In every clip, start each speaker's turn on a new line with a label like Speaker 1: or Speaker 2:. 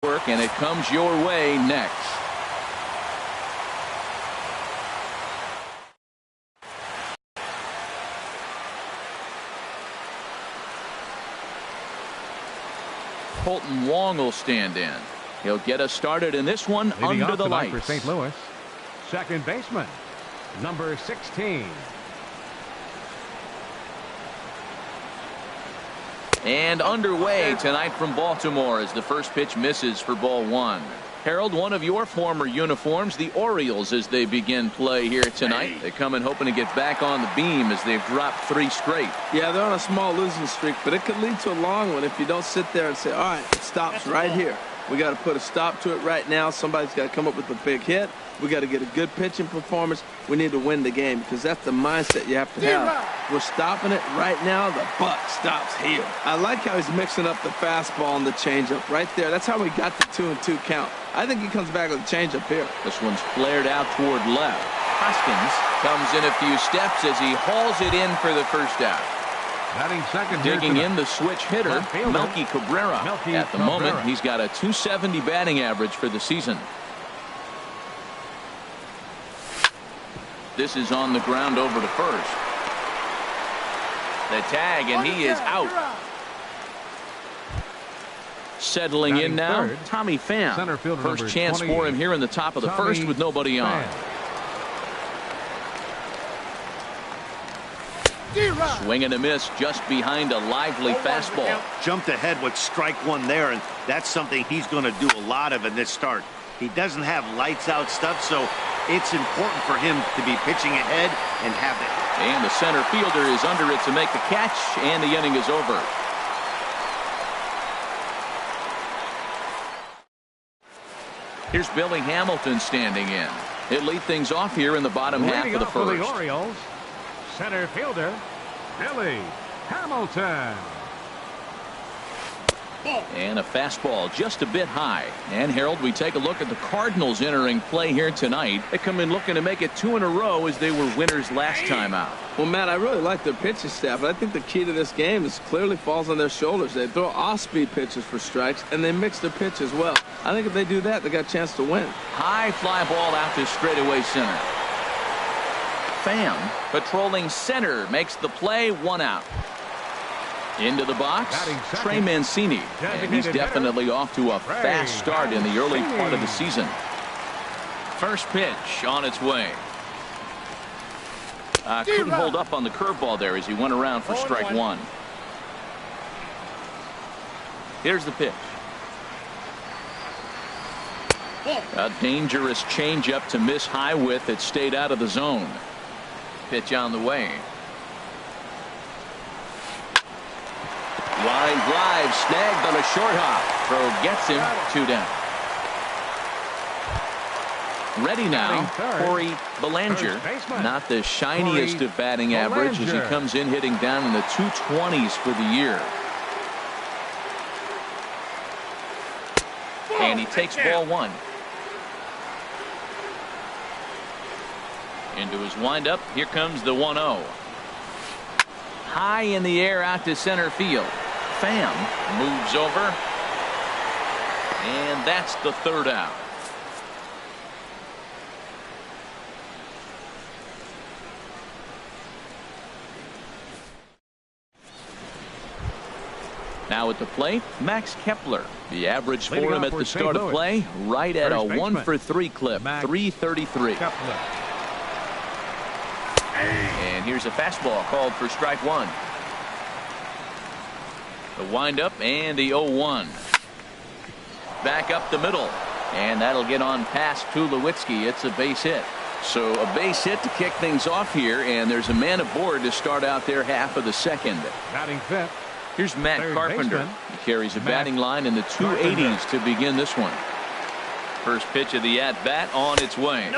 Speaker 1: work, and it comes your way next. Colton Wong will stand in. He'll get us started in this one.
Speaker 2: Leading
Speaker 1: under the lights.
Speaker 2: For St. Louis, second baseman, number 16.
Speaker 1: And underway tonight from Baltimore as the first pitch misses for ball one. Harold, one of your former uniforms, the Orioles, as they begin play here tonight. They come in hoping to get back on the beam as they've dropped 3 straight.
Speaker 3: Yeah, they're on a small losing streak, but it could lead to a long one if you don't sit there and say, all right, it stops right here. We got to put a stop to it right now. Somebody's got to come up with a big hit. We got to get a good pitching performance. We need to win the game because that's the mindset you have to have. We're stopping it right now. The buck stops here. I like how he's mixing up the fastball and the changeup right there. That's how we got the 2-2 count. I think he comes back with a changeup here.
Speaker 1: This one's flared out toward left. Hoskins comes in a few steps as he hauls it in for the first out.
Speaker 2: Batting second,
Speaker 1: digging in the switch hitter, Melky Cabrera. At the moment, he's got a .270 batting average for the season. This is on the ground over to first. The tag, and he is out. Settling in now, third, Tommy Pham. First chance for him here in the top of the first with nobody on. Swing and a miss just behind a lively fastball.
Speaker 4: Jumped ahead with strike one there, and that's something he's going to do a lot of in this start. He doesn't have lights out stuff, so it's important for him to be pitching ahead and have it.
Speaker 1: And the center fielder is under it to make the catch, and the inning is over. Here's Billy Hamilton standing in. He'll lead things off here in the bottom half of the first.
Speaker 2: For the Orioles, center fielder Billy Hamilton.
Speaker 1: And a fastball just a bit high. And Harold, we take a look at the Cardinals entering play here tonight. They come in looking to make it 2 in a row as they were winners last time out.
Speaker 3: Well, Matt, I really like their pitching staff, but I think the key to this game is clearly falls on their shoulders. They throw off-speed pitches for strikes, and they mix their pitch as well. I think if they do that, they got a chance to win.
Speaker 1: High fly ball out to straightaway center. Pham patrolling center makes the play, 1 out. Into the box, Trey Mancini, and he's definitely off to a fast start in the early part of the season. First pitch on its way. Couldn't hold up on the curveball there as he went around for strike 1. Here's the pitch. A dangerous changeup to miss high with. It stayed out of the zone. Pitch on the way. Line drive snagged on a short hop. Throw gets him, 2 down. Ready now, Corey Belanger. Not the shiniest of batting average as he comes in hitting down in the 220s for the year. And he takes ball 1. Into his windup. Here comes the 1-0. High in the air out to center field. Pham moves over. And that's the 3rd out. Now at the plate, Max Kepler. The average for him at the start of play, right at a 1-for-3 clip, 333. And here's a fastball called for strike 1. The windup and the 0-1. Back up the middle. And that'll get on past Tulowitzki. It's a base hit. So a base hit to kick things off here. And there's a man aboard to start out their half of the second.
Speaker 2: Batting fifth.
Speaker 1: Here's Matt Carpenter. He carries a batting line in the 280s to begin this one. First pitch of the at-bat on its way.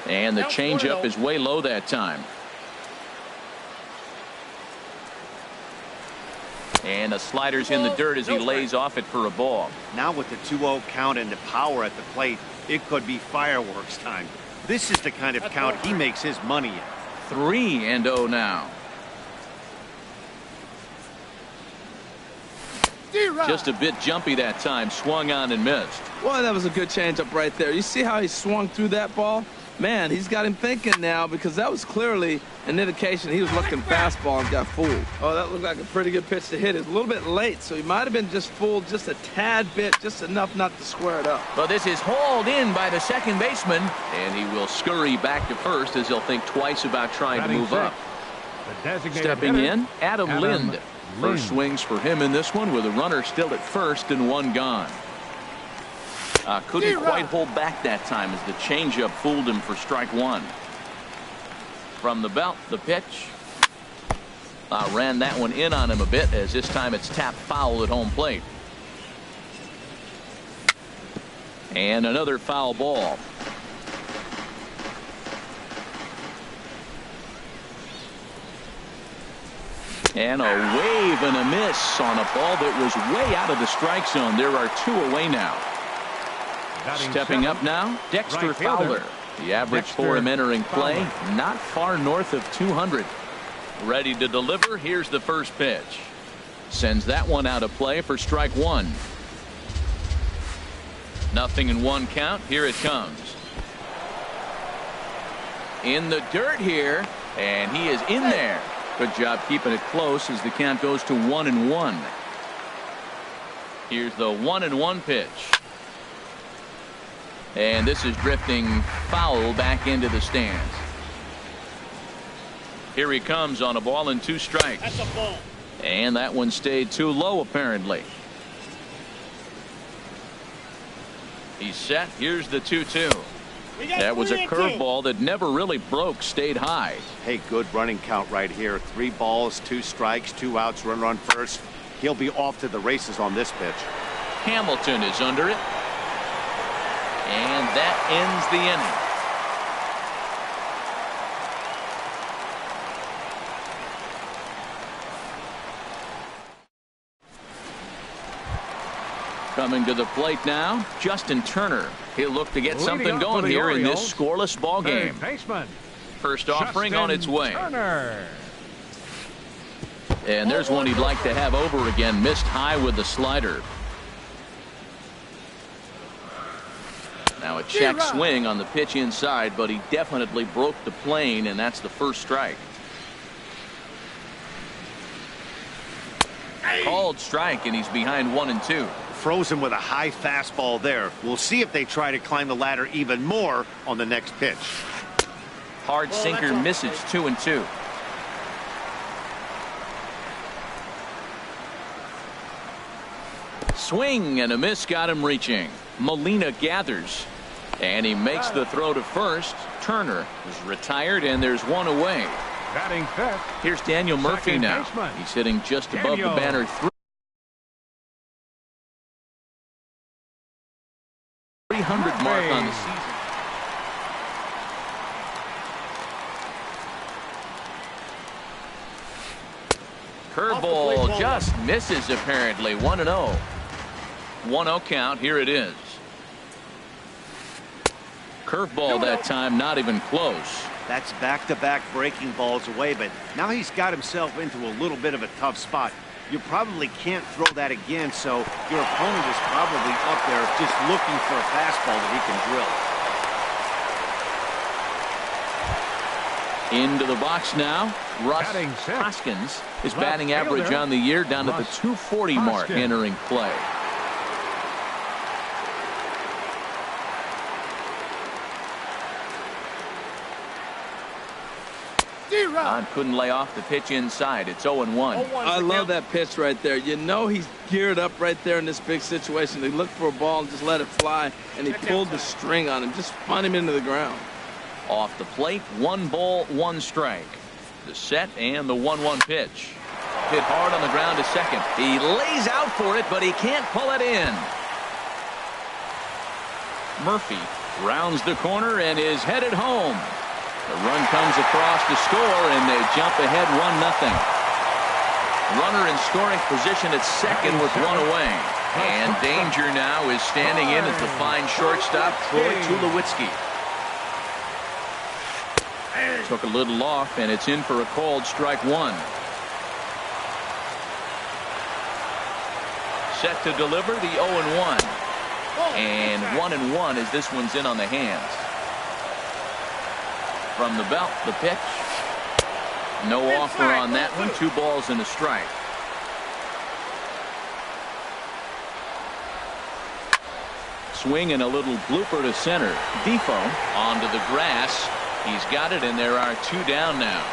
Speaker 1: And the changeup is way low that time. And the slider's in the dirt as he lays off it for a ball.
Speaker 4: Now with the 2-0 count and the power at the plate, it could be fireworks time. This is the kind of count he makes his money in.
Speaker 1: 3-0 now. Just a bit jumpy that time. Swung on and missed.
Speaker 3: Boy, that was a good changeup right there. You see how he swung through that ball? Man, he's got him thinking now, because that was clearly an indication he was looking fastball and got fooled. Oh, that looked like a pretty good pitch to hit. It's a little bit late, so he might have been just fooled just a tad bit, just enough not to square it up.
Speaker 1: But this is hauled in by the second baseman, and he will scurry back to first as he'll think twice about trying to move up. Stepping in, Adam Lind. First swings for him in this one with a runner still at first and one gone. Couldn't quite hold back that time as the changeup fooled him for strike one. From the belt, the pitch. Ran that one in on him a bit, as this time it's tapped foul at home plate. And another foul ball. And a wave and a miss on a ball that was way out of the strike zone. There are two away now. Stepping up now, Dexter Fowler. The average for him entering play, not far north of 200. Ready to deliver. Here's the first pitch. Sends that one out of play for strike one. 0-1 count. Here it comes. In the dirt here, and he is in there. Good job keeping it close as the count goes to 1-1. Here's the 1-1 pitch. And this is drifting foul back into the stands. Here he comes on a ball and two strikes. That's a ball. And that one stayed too low apparently. He's set. Here's the 2-2. That was a curveball that never really broke, stayed high.
Speaker 4: Hey, good running count right here. 3 balls, 2 strikes, 2 outs, run on first. He'll be off to the races on this pitch.
Speaker 1: Hamilton is under it. And that ends the inning. Coming to the plate now, Justin Turner. He'll look to get something going here in this scoreless ball game. First offering on its way. And there's one he'd like to have over again. Missed high with the slider. Now a check swing on the pitch inside, but he definitely broke the plane, and that's the first strike. Called strike, and he's behind 1-2.
Speaker 4: Frozen with a high fastball there. We'll see if they try to climb the ladder even more on the next pitch.
Speaker 1: Hard sinker misses 2-2. Swing and a miss got him reaching. Molina gathers, and he makes the throw to first. Turner is retired, and there's one away.
Speaker 2: Batting fifth.
Speaker 1: Here's Daniel Murphy now. He's hitting just above the banner 300 mark on the season. Curveball just misses apparently. 1-0. 1-0 count. Here it is. Curveball that time, not even close.
Speaker 4: That's back-to-back breaking balls away, but now he's got himself into a little bit of a tough spot. You probably can't throw that again, so your opponent is probably up there just looking for a fastball that
Speaker 1: he can drill. Into the box now. Russ Hoskins. His batting average on the year down at the 240 mark entering play. Couldn't lay off the pitch inside. It's 0-1.
Speaker 3: I love that pitch right there. You know he's geared up right there in this big situation. He looked for a ball and just let it fly, and he pulled the string on him. Just spun him into the ground.
Speaker 1: Off the plate, 1 ball, 1 strike. The set and the 1-1 pitch. Hit hard on the ground to second. He lays out for it, but he can't pull it in. Murphy rounds the corner and is headed home. The run comes across to score, and they jump ahead 1-0. Runner in scoring position at second with 1 away. And danger now is standing in as the fine shortstop, Troy Tulowitzki. Took a little off, and it's in for a called strike 1. set to deliver the 0-1. And 1-1 as this one's in on the hands. From the belt, the pitch. No offer on that one. 2 balls and a strike. Swing and a little blooper to center. Defoe onto the grass. He's got it, and there are 2 down now.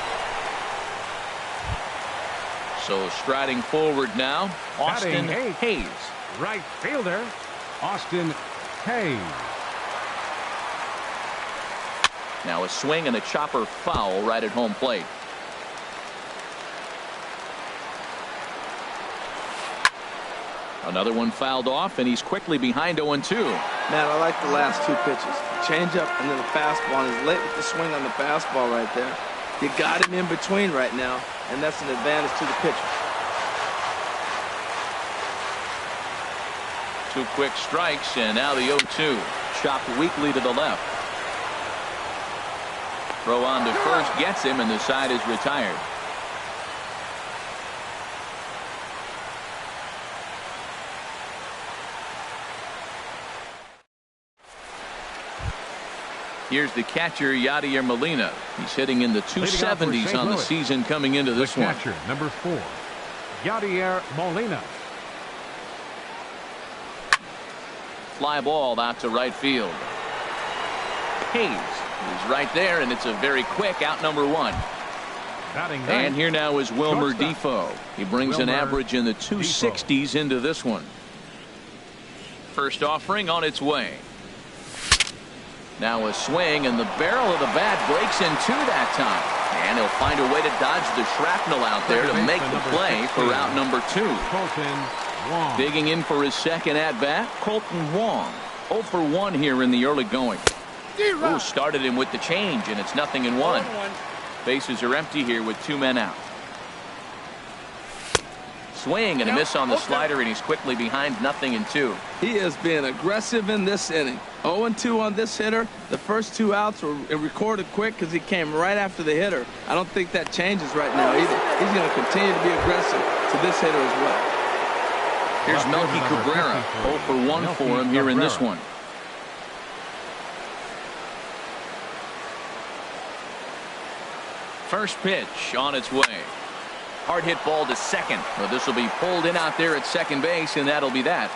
Speaker 1: So striding forward now, Austin Hayes.
Speaker 2: Right fielder, Austin Hayes.
Speaker 1: Now a swing and a chopper foul right at home plate. Another one fouled off, and he's quickly behind 0-2.
Speaker 3: Man, I like the last 2 pitches. The changeup and then the fastball. And he's late with the swing on the fastball right there. You got him in between right now, and that's an advantage to the pitcher.
Speaker 1: 2 quick strikes, and now the 0-2. Chopped weakly to the left. Throw on to first gets him, and the side is retired. Here's the catcher, Yadier Molina. He's hitting in the 270s on the season coming into this one.
Speaker 2: Catcher, number 4, Yadier Molina.
Speaker 1: Fly ball out to right field. Hayes is right there, and it's a very quick out, number 1. And here now is Wilmer Defoe. He brings an average in the 260s into this one. First offering on its way. Now a swing, and the barrel of the bat breaks in 2 that time. And he'll find a way to dodge the shrapnel out there to make the play for out number 2.
Speaker 2: Colton Wong.
Speaker 1: Digging in for his second at-bat, Colton Wong. 0 for 1 here in the early going. Ooh, started him with the change, and it's 0-1. Bases are empty here with 2 men out. Swing and a miss on the slider, and he's quickly behind 0-2.
Speaker 3: He is being aggressive in this inning. 0-2 on this hitter. The first 2 outs were recorded quick because he came right after the hitter. I don't think that changes right now either. He's going to continue to be aggressive to this hitter as well.
Speaker 1: Here's Melky Cabrera. 0 for 1 for him here in this one. First pitch on its way. Hard hit ball to second. Well, this will be pulled in out there at second base, and that'll be that.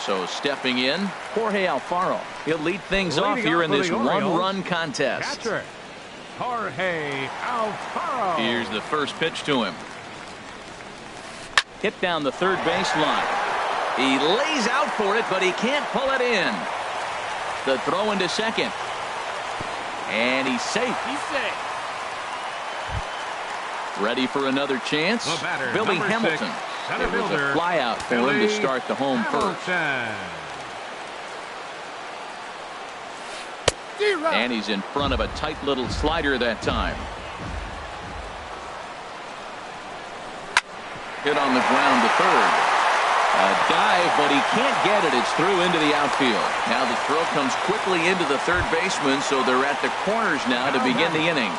Speaker 1: So stepping in, Jorge Alfaro. He'll lead things off here in this 1-run contest.
Speaker 2: Catcher, Jorge Alfaro.
Speaker 1: Here's the first pitch to him. Hit down the third baseline. He lays out for it, but he can't pull it in. The throw into second. And he's safe. Ready for another chance.
Speaker 2: Batter,
Speaker 1: Billy Hamilton. It was a fly out for him to start the home first. And he's in front of a tight little slider that time. Hit on the ground to third. A dive, but he can't get it. It's through into the outfield. Now the throw comes quickly into the third baseman, so they're at the corners now to begin the inning.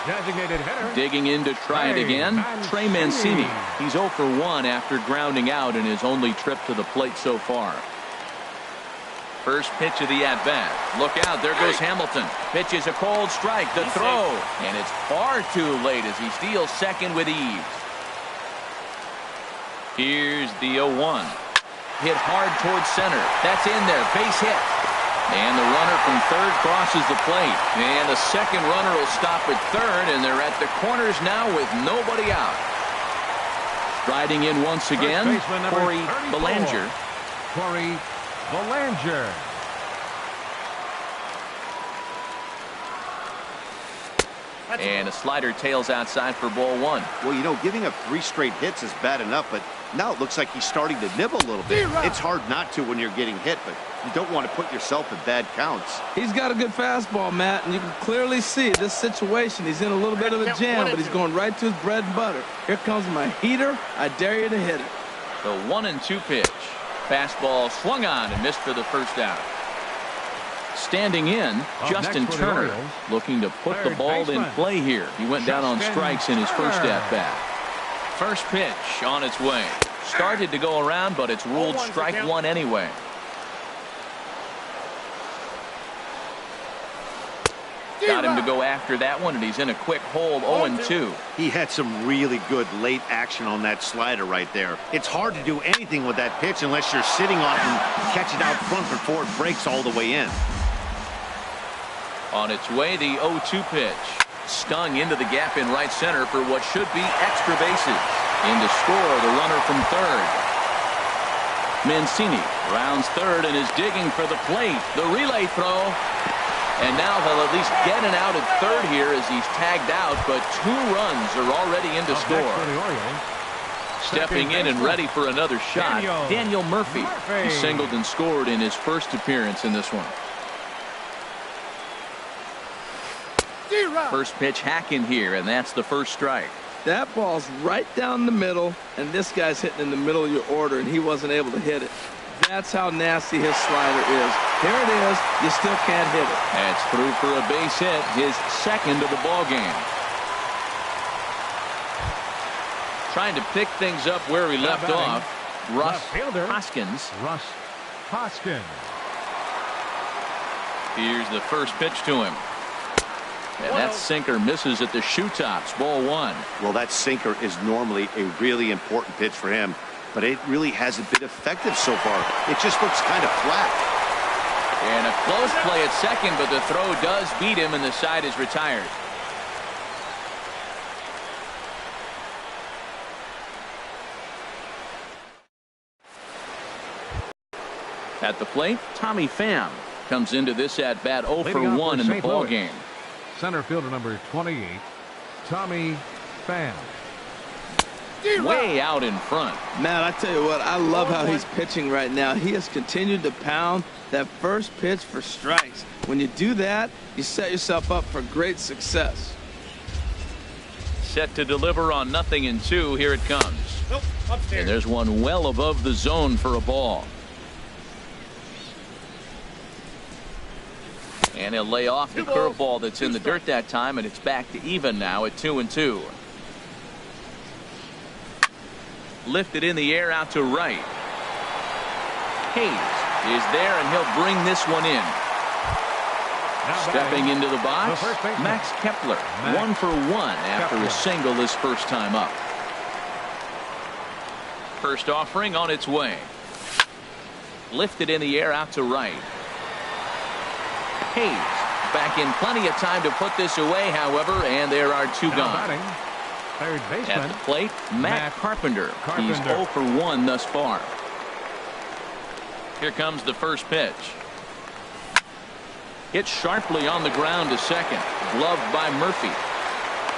Speaker 2: Designated hitter.
Speaker 1: Digging in to try it again, Trey Mancini. He's 0 for 1 after grounding out in his only trip to the plate so far. First pitch of the at-bat. Look out, there goes Hamilton. Pitches a cold strike, the throw. And it's far too late as he steals second with ease. Here's the 0-1. Hit hard towards center. That's in there. Base hit. And the runner from third crosses the plate. And the second runner will stop at third, and they're at the corners now with nobody out. Striding in once again, Corey Belanger.
Speaker 2: Corey Belanger.
Speaker 1: And a slider tails outside for ball 1.
Speaker 4: Well, you know, giving up 3 straight hits is bad enough, but now it looks like he's starting to nibble a little bit. It's hard not to when you're getting hit, but you don't want to put yourself in bad counts.
Speaker 3: He's got a good fastball, Matt, and you can clearly see this situation. He's in a little bit of a jam, but he's going right to his bread and butter. Here comes my heater. I dare you to hit it.
Speaker 1: The 1-2 pitch. Fastball swung on and missed for the first out. Standing in, Justin Turner, looking to put the ball in play here. He went down on strikes in his first at-bat. First pitch on its way. Started to go around, but it's ruled strike one anyway. Got him to go after that one, and he's in a quick hold, 0-2.
Speaker 4: He had some really good late action on that slider right there. It's hard to do anything with that pitch unless you're sitting on it and catch it out front before it breaks all the way in.
Speaker 1: On its way, the 0-2 pitch. Stung into the gap in right center for what should be extra bases. In to score, the runner from third. Mancini rounds third and is digging for the plate. The relay throw. And now they'll at least get an out at third here as he's tagged out, but 2 runs are already in to score. Stepping in and ready for another shot, Daniel Murphy. He singled and scored in his first appearance in this one. First pitch hacking here, and that's the first strike.
Speaker 3: That ball's right down the middle, and this guy's hitting in the middle of your order, and he wasn't able to hit it. That's how nasty his slider is. Here it is. You still can't hit it.
Speaker 1: That's through for a base hit, his second of the ball game. Trying to pick things up where he left off. Russ Hoskins. Here's the first pitch to him. And that sinker misses at the shoe tops. Ball one.
Speaker 4: Well, that sinker is normally a really important pitch for him, but it really hasn't been effective so far. It just looks kind of flat.
Speaker 1: And a close play at second, but the throw does beat him, and the side is retired. At the plate, Tommy Pham comes into this at bat 0 for 1 in the ball game.
Speaker 2: Center fielder number 28, Tommy Pham.
Speaker 1: Way out in front.
Speaker 3: Man, I tell you what, I love how he's pitching right now. He has continued to pound that first pitch for strikes. When you do that, you set yourself up for great success.
Speaker 1: Set to deliver on 0-2. Here it comes. And there's one well above the zone for a ball. And he'll lay off the curveball that's in the dirt that time, and it's back to even now at 2-2. Lifted in the air out to right. Hayes is there, and he'll bring this one in. Stepping into the box, Max Kepler, 1 for 1 after a single his first time up. First offering on its way. Lifted in the air out to right. Hayes back in plenty of time to put this away, however, and there are 2 gone.
Speaker 2: Third baseman.
Speaker 1: At the plate, Matt Carpenter. He's 0 for 1 thus far. Here comes the first pitch. Hit sharply on the ground to second. Gloved by Murphy.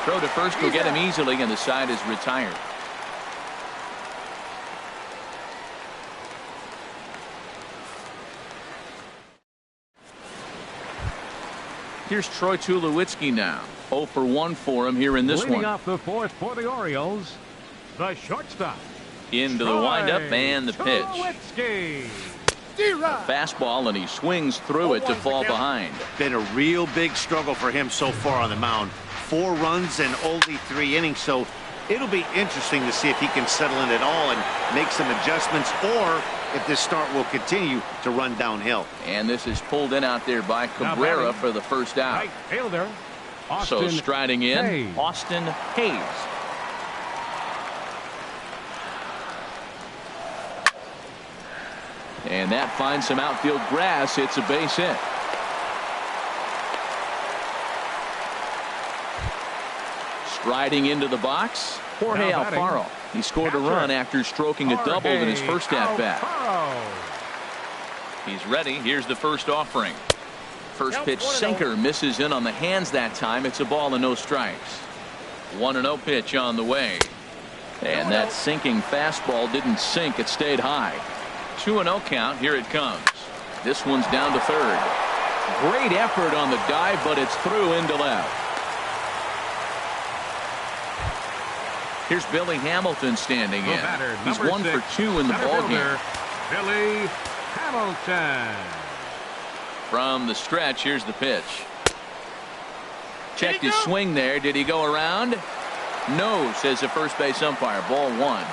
Speaker 1: Throw to first will get him easily, and the side is retired. Here's Troy Tulowitzki now. 0 for 1 for him here in this one.
Speaker 2: Leading off the fourth for the Orioles, the shortstop.
Speaker 1: Into the windup and the pitch.
Speaker 2: Tulowitzki.
Speaker 1: A fastball, and he swings through it to fall behind.
Speaker 4: Been a real big struggle for him so far on the mound. 4 runs and only 3 innings, so it'll be interesting to see if he can settle in at all and make some adjustments, or if this start will continue to run downhill.
Speaker 1: And this is pulled in out there by Cabrera for the first out.
Speaker 2: Right fielder,
Speaker 1: So striding in,
Speaker 2: Hayes.
Speaker 1: Austin Hayes. And that finds some outfield grass. It's a base hit. Striding into the box, Jorge Alfaro. He scored a run after stroking a double in his first at-bat. He's ready. Here's the first offering. First pitch sinker misses in on the hands that time. It's a ball and no strikes. 1-0 pitch on the way. And that sinking fastball didn't sink. It stayed high. 2-0 count. Here it comes. This one's down to third. Great effort on the dive, but it's through into left. Here's Billy Hamilton standing in. He's 1 for 2 in the ball game.
Speaker 2: Billy Hamilton.
Speaker 1: From the stretch, here's the pitch. Checked his swing there. Did he go around? No, says the first base umpire. Ball 1.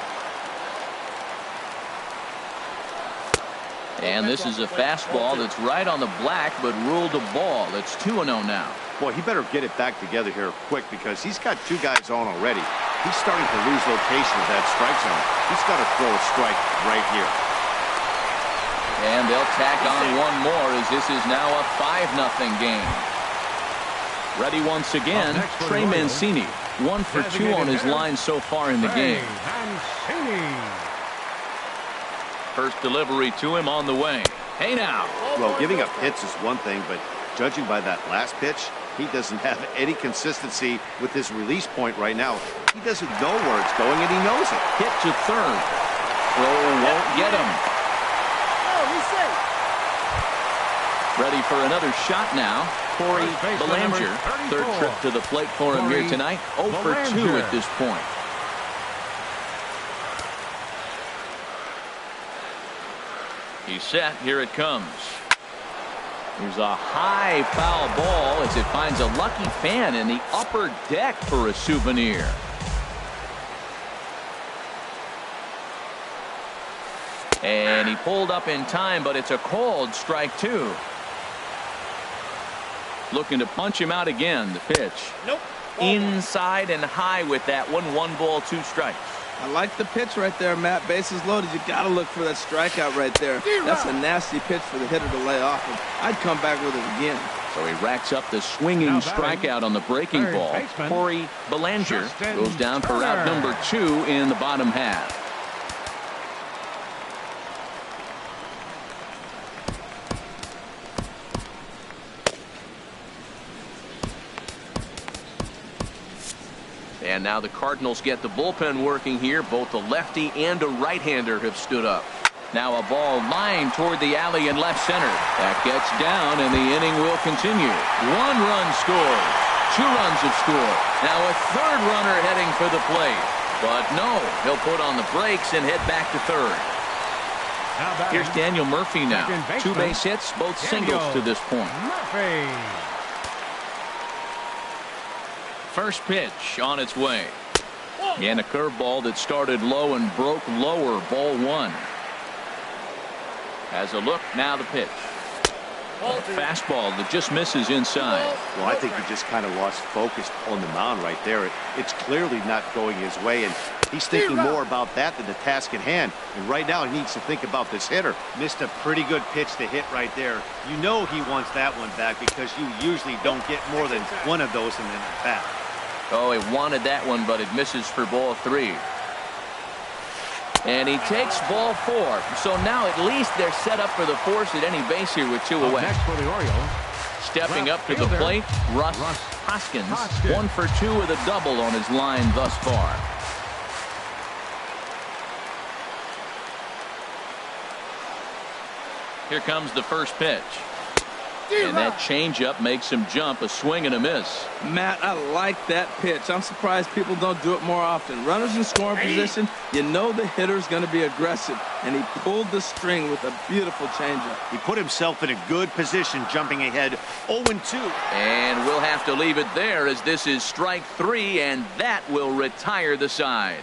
Speaker 1: And this is a fastball that's right on the black, but ruled a ball. It's 2-0 now.
Speaker 4: Boy, he better get it back together here quick because he's got 2 guys on already. He's starting to lose location of that strike zone. He's got to throw a strike right here.
Speaker 1: And they'll tack on one more as this is now a 5-0 game. Ready once again, Trey Mancini. 1 for 2 on his line so far in the game. First delivery to him on the way. Hey now.
Speaker 4: Well, giving up hits is one thing, but judging by that last pitch, he doesn't have any consistency with his release point right now. He doesn't know where it's going, and he knows it.
Speaker 1: Hit to third. Throw won't get him. Ready for another shot now. Corey Belanger. Third trip to the plate for him here tonight. 0 for 2 at this point. He's set. Here it comes. Here's a high foul ball as it finds a lucky fan in the upper deck for a souvenir. And he pulled up in time, but it's a called strike 2. Looking to punch him out again. The pitch.
Speaker 3: Nope.
Speaker 1: Inside and high with that one. 1 ball, 2 strikes.
Speaker 3: I like the pitch right there, Matt. Bases loaded. You got to look for that strikeout right there. That's a nasty pitch for the hitter to lay off of. I'd come back with it again.
Speaker 1: So he racks up the swinging strikeout on the breaking ball. Corey Belanger goes down for out number 2 in the bottom half. And now the Cardinals get the bullpen working here. Both a lefty and a right-hander have stood up. Now a ball lined toward the alley in left center. That gets down, and the inning will continue. 1 run scores. 2 runs have scored. Now a third runner heading for the plate. But no, he'll put on the brakes and head back to third. Here's Daniel Murphy now. 2 base hits, both singles to this point. First pitch on its way. And a curveball that started low and broke lower. Ball 1. Has a look. Now the pitch. Fastball that just misses inside.
Speaker 4: Well, I think he just kind of lost focus on the mound right there. It's clearly not going his way, and he's thinking more about that than the task at hand. And right now he needs to think about this hitter. Missed a pretty good pitch to hit right there. You know he wants that one back because you usually don't get more than one of those in the bat.
Speaker 1: Oh, he wanted that one, but it misses for ball 3. And he takes ball 4. So now at least they're set up for the force at any base here with 2 away.
Speaker 2: Next for the Orioles.
Speaker 1: Stepping up to the plate, Russ Hoskins. 1 for 2 with a double on his line thus far. Here comes the first pitch. And that changeup makes him jump. A swing and a miss.
Speaker 3: Matt, I like that pitch. I'm surprised people don't do it more often. Runners in scoring position, you know the hitter's going to be aggressive. And he pulled the string with a beautiful changeup.
Speaker 4: He put himself in a good position, jumping ahead 0-2.
Speaker 1: And we'll have to leave it there as this is strike 3, and that will retire the side.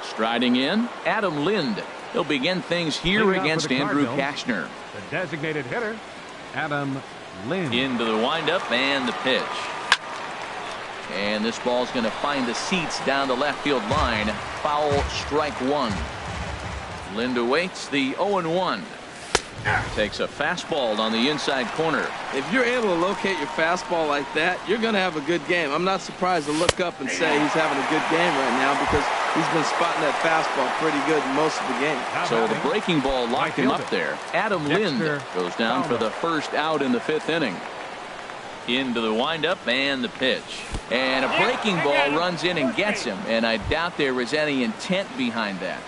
Speaker 1: Striding in, Adam Lind. He'll begin things here against Andrew Kashner.
Speaker 2: The designated hitter, Adam Lind.
Speaker 1: Into the windup and the pitch. And this ball's going to find the seats down the left field line. Foul, strike 1. Lind awaits the 0-1. Takes a fastball on the inside corner.
Speaker 3: If you're able to locate your fastball like that, you're going to have a good game. I'm not surprised to look up and say he's having a good game right now because he's been spotting that fastball pretty good most of the game.
Speaker 1: So the breaking ball locked him up there. Adam Lind goes down for the first out in the 5th inning. Into the windup and the pitch. And a breaking ball runs in and gets him. And I doubt there was any intent behind that.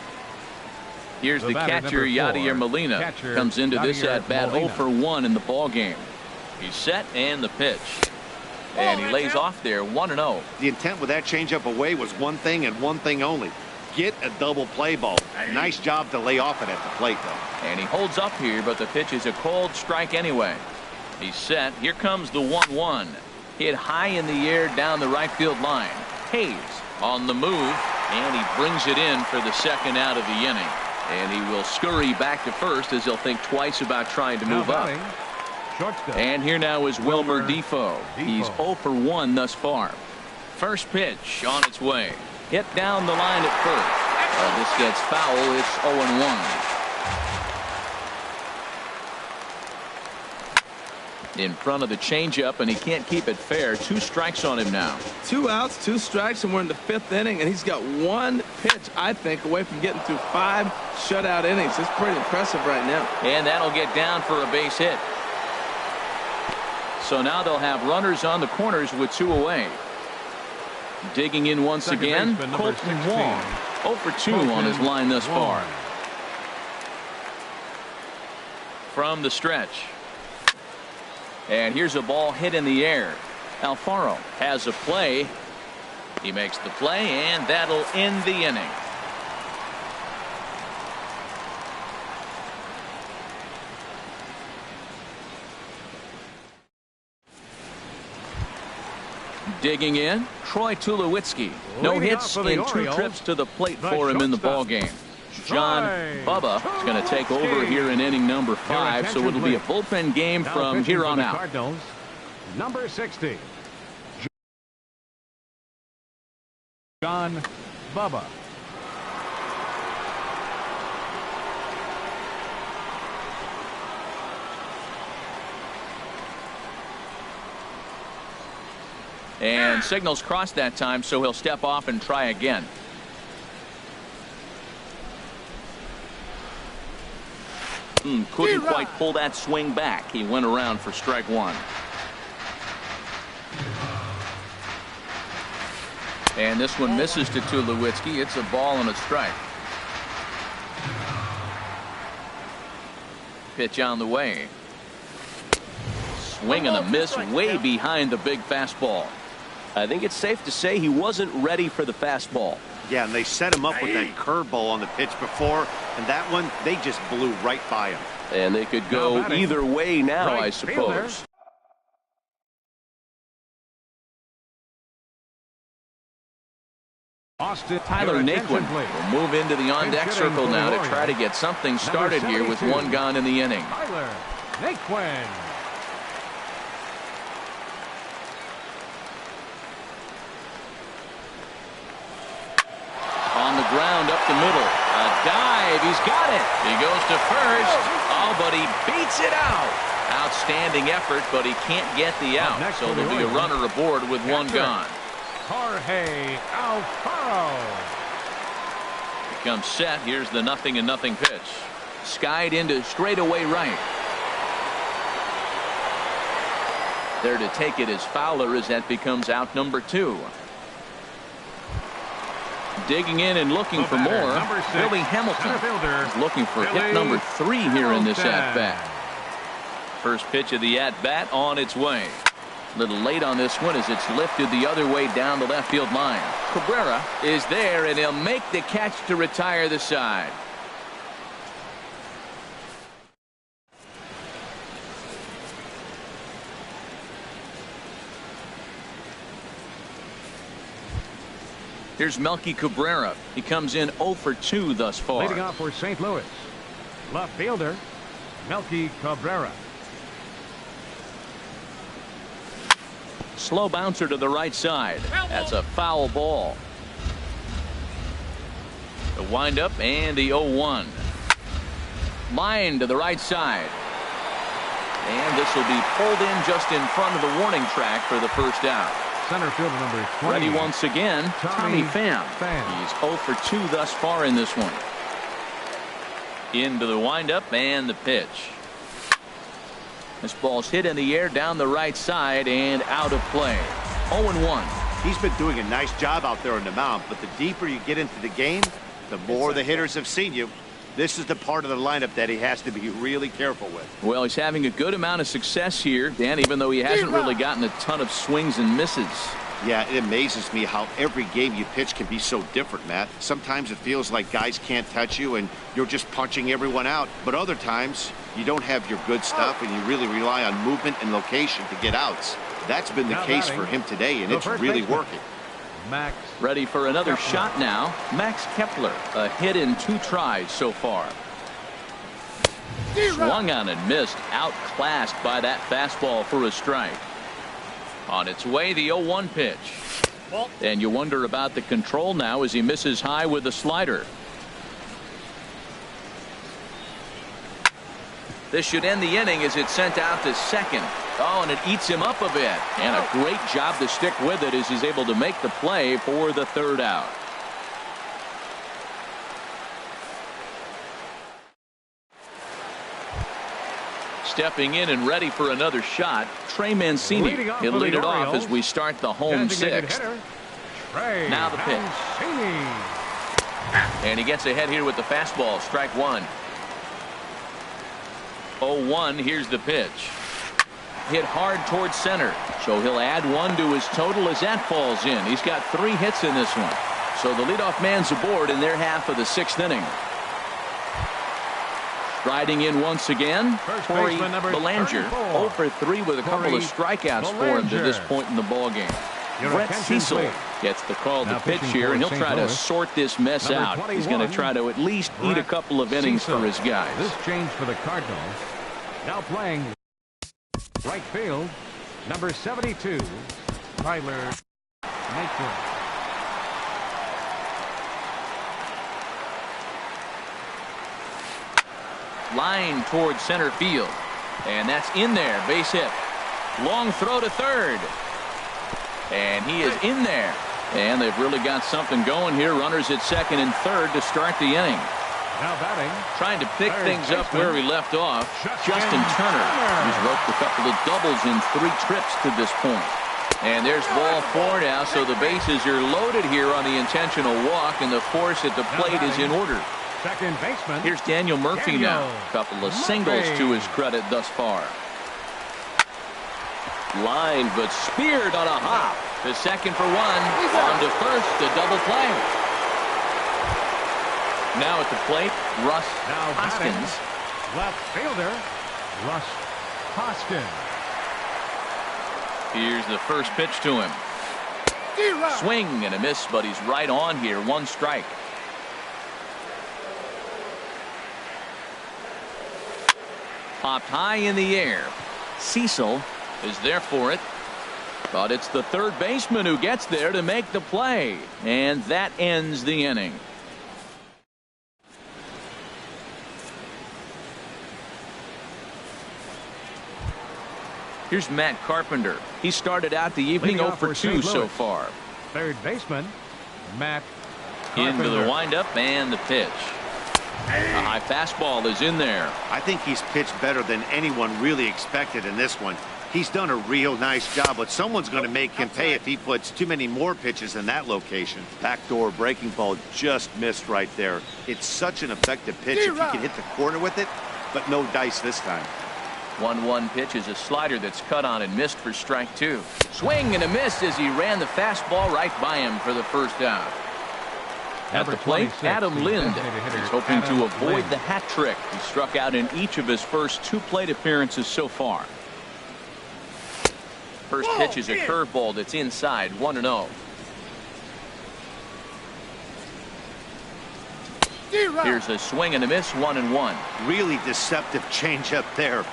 Speaker 1: Here's the catcher, Yadier Molina. Comes into this at-bat 0 for 1 in the ball game. He's set and the pitch. And he lays off there 1-0.
Speaker 4: The intent with that changeup away was one thing and one thing only. get a double play ball. Nice job to lay off it at the plate, though.
Speaker 1: And he holds up here, but the pitch is a cold strike anyway. He's set. Here comes the 1-1. Hit high in the air down the right field line. Hayes on the move, and he brings it in for the second out of the inning. And he will scurry back to first as he'll think twice about trying to move up. And here now is Wilmer Defoe. He's 0 for 1 thus far. First pitch on its way. Hit down the line at first. This gets foul. It's 0-1. In front of the changeup, and he can't keep it fair. 2 strikes on him now.
Speaker 3: 2 outs, 2 strikes, and we're in the 5th inning, and he's got 1 pitch, I think, away from getting through 5 shutout innings. It's pretty impressive right now.
Speaker 1: And that'll get down for a base hit. So now they'll have runners on the corners with 2 away. Digging in once again, Colton Wong. 0 for 2 on his line thus far. From the stretch. And here's a ball hit in the air. Alfaro has a play. He makes the play, and that'll end the inning. Digging in, Troy Tulowitzki. No hits in 2 trips to the plate for him in the ballgame. John Bubba is going to take over here in inning number 5, so it'll be a bullpen game from here on out.
Speaker 2: Cardinals, number 60, John Bubba.
Speaker 1: And signals crossed that time, so he'll step off and try again. Couldn't quite pull that swing back. He went around for strike 1. And this one misses to Tulowitzki. It's a ball and a strike. Pitch on the way. Swing and a miss way behind the big fastball.
Speaker 5: I think it's safe to say he wasn't ready for the fastball.
Speaker 4: Yeah, and they set him up with that curveball on the pitch before, and that one, they just blew right by him.
Speaker 5: And they could go either way now, I suppose.
Speaker 1: Tyler Naquin will move into the on-deck circle now to try to get something started here with 1 gone in the inning.
Speaker 2: Tyler Naquin.
Speaker 1: On the ground up the middle. A dive. He's got it. He goes to first. Oh, but he beats it out. Outstanding effort, but he can't get the out. So there'll be a runner aboard with 1 gone.
Speaker 2: Jorge Alfaro.
Speaker 1: Becomes set. Here's the 0-0 pitch. Skied into straightaway right. There to take it is Fowler as that becomes out number 2. Digging in and looking for more. Billy Hamilton is looking for hit number 3 here in this at-bat. First pitch of the at-bat on its way. A little late on this one as it's lifted the other way down the left field line. Cabrera is there, and he'll make the catch to retire the side. Here's Melky Cabrera. He comes in 0 for 2 thus far.
Speaker 2: Leading off for St. Louis, left fielder Melky Cabrera.
Speaker 1: Slow bouncer to the right side. That's a foul ball. The windup and the 0-1. Line to the right side. And this will be pulled in just in front of the warning track for the first out.
Speaker 2: Center fielder number 20.
Speaker 1: Ready once again, Tommy Pham. He's 0 for 2 thus far in this one. Into the windup and the pitch. This ball's hit in the air down the right side and out of play. 0-1.
Speaker 4: He's been doing a nice job out there on the mound, but the deeper you get into the game, the more the hitters have seen you. This is the part of the lineup that he has to be really careful with.
Speaker 1: Well, he's having a good amount of success here, Dan, even though he hasn't really gotten a ton of swings and misses.
Speaker 4: Yeah, it amazes me how every game you pitch can be so different, Matt. Sometimes it feels like guys can't touch you and you're just punching everyone out. But other times, you don't have your good stuff and you really rely on movement and location to get outs. That's been the case for him today, and it's really working.
Speaker 2: Max.
Speaker 1: Ready for another shot now. Max Kepler, a hit in 2 tries so far. Swung on and missed, outclassed by that fastball for a strike. On its way, the 0-1 pitch. And you wonder about the control now as he misses high with a slider. This should end the inning as it's sent out to second. Oh, and it eats him up a bit. And a great job to stick with it as he's able to make the play for the 3rd out. Stepping in and ready for another shot, Trey Mancini. He'll lead it off as we start the home 6th. Now the pitch. And he gets ahead here with the fastball, strike 1. 0-1, here's the pitch. Hit hard towards center, so he'll add 1 to his total as that falls in. He's got 3 hits in this one. So the leadoff man's aboard in their half of the 6th inning. Striding in once again, Corey Belanger, 0 for 3 with a couple of strikeouts for him to this point in the ballgame. Brett Cecil gets the call to pitch here, and he'll try to sort this mess out. He's going to try to at least eat a couple of innings for his guys.
Speaker 2: This change for the Cardinals. Now playing right field, number 72, Tyler Maitland.
Speaker 1: Line towards center field, and that's in there. Base hit. Long throw to third, and he is in there. And they've really got something going here. Runners at second and third to start the inning.
Speaker 2: Now batting,
Speaker 1: trying to pick things up where he left off. Justin Turner. He's roped a couple of doubles in 3 trips to this point. And there's ball 4 now, so the bases are loaded here on the intentional walk, and the force at the plate is in order.
Speaker 2: Second baseman.
Speaker 1: Here's Daniel Murphy now. A couple of singles to his credit thus far. Line, but speared on a hop. To second for 1. On to first, a double play. Now at the plate, Russ Hoskins.
Speaker 2: Left fielder, Russ Hoskins.
Speaker 1: Here's the first pitch to him. Swing and a miss, but he's right on here. 1 strike. Popped high in the air. Cecil is there for it. But it's the third baseman who gets there to make the play. And that ends the inning. Here's Matt Carpenter. He started out the evening 0 for 2 so far.
Speaker 2: Third baseman, Matt Carpenter.
Speaker 1: Into the windup and the pitch. A high fastball is in there.
Speaker 4: I think he's pitched better than anyone really expected in this one. He's done a real nice job, but someone's going to make him pay if he puts too many more pitches in that location. Backdoor breaking ball just missed right there. It's such an effective pitch if you can hit the corner with it, but no dice this time.
Speaker 1: 1-1 pitch is a slider that's cut on and missed for strike 2. Swing and a miss as he ran the fastball right by him for the first out. At the plate, Adam Lind is hoping to avoid the hat trick. He struck out in each of his first 2 plate appearances so far. First pitch is a curveball that's inside, 1-0. Here's a swing and a miss, 1-1.
Speaker 4: Really deceptive changeup there.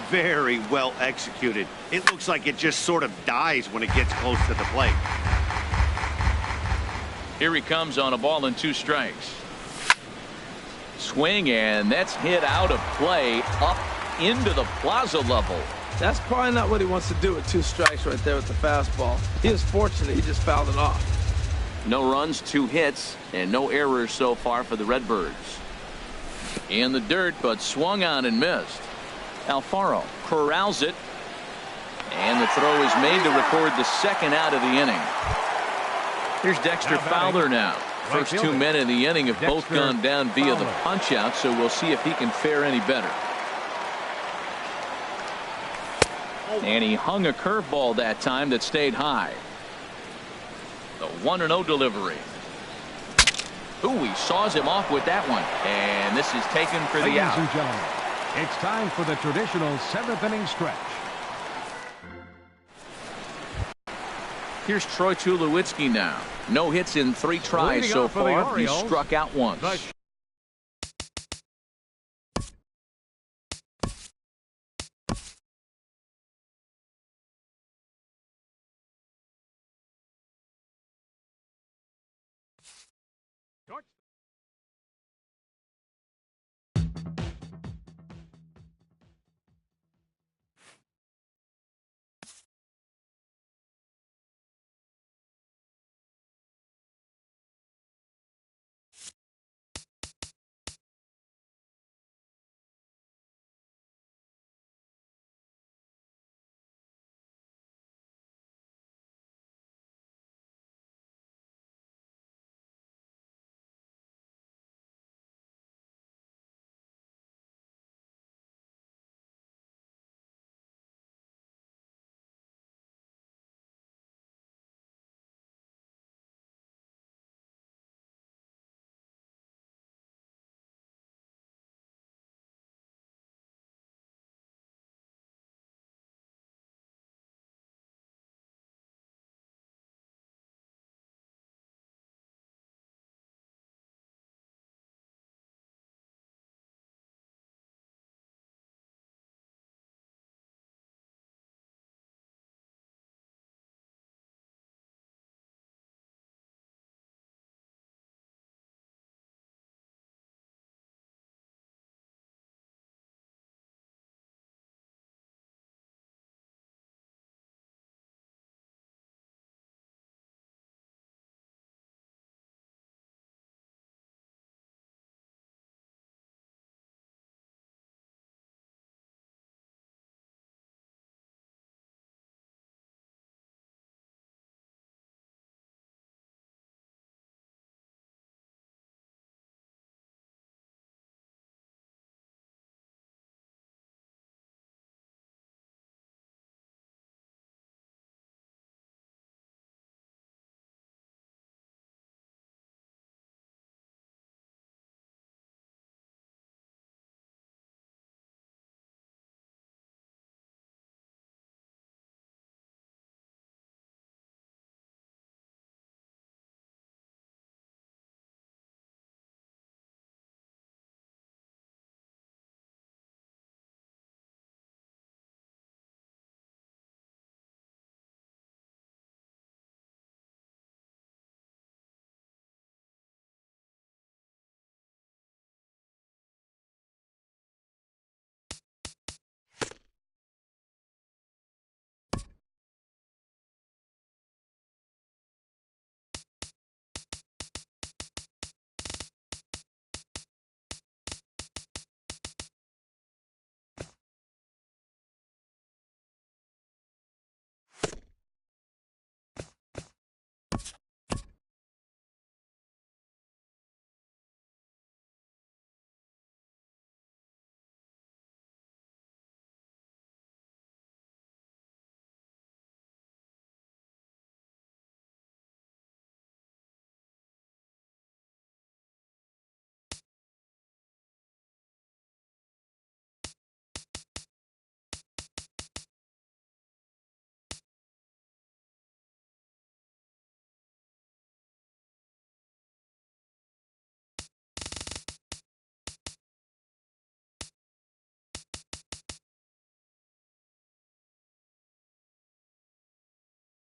Speaker 4: Very well executed. It looks like it just sort of dies when it gets close to the plate.
Speaker 1: Here he comes on a ball and 2 strikes. Swing, and that's hit out of play up into the plaza level.
Speaker 3: That's probably not what he wants to do with 2 strikes right there with the fastball. He was fortunate he just fouled it off.
Speaker 1: No runs, 2 hits, and no errors so far for the Redbirds. In the dirt, but swung on and missed. Alfaro corrals it, and the throw is made to record the second out of the inning. Here's Dexter Fowler now. First 2 men in the inning have both gone down via the punch-out, so we'll see if he can fare any better. And he hung a curveball that time that stayed high. The 1-0 delivery. Ooh, he saws him off with that one. And this is taken for the
Speaker 2: Ladies
Speaker 1: out.
Speaker 2: and gentlemen, it's time for the traditional 7th inning stretch.
Speaker 1: Here's Troy Tulowitzki now. No hits in 3 tries
Speaker 2: Leading
Speaker 1: so
Speaker 2: off for the
Speaker 1: far. He
Speaker 2: Orioles,
Speaker 1: struck out once.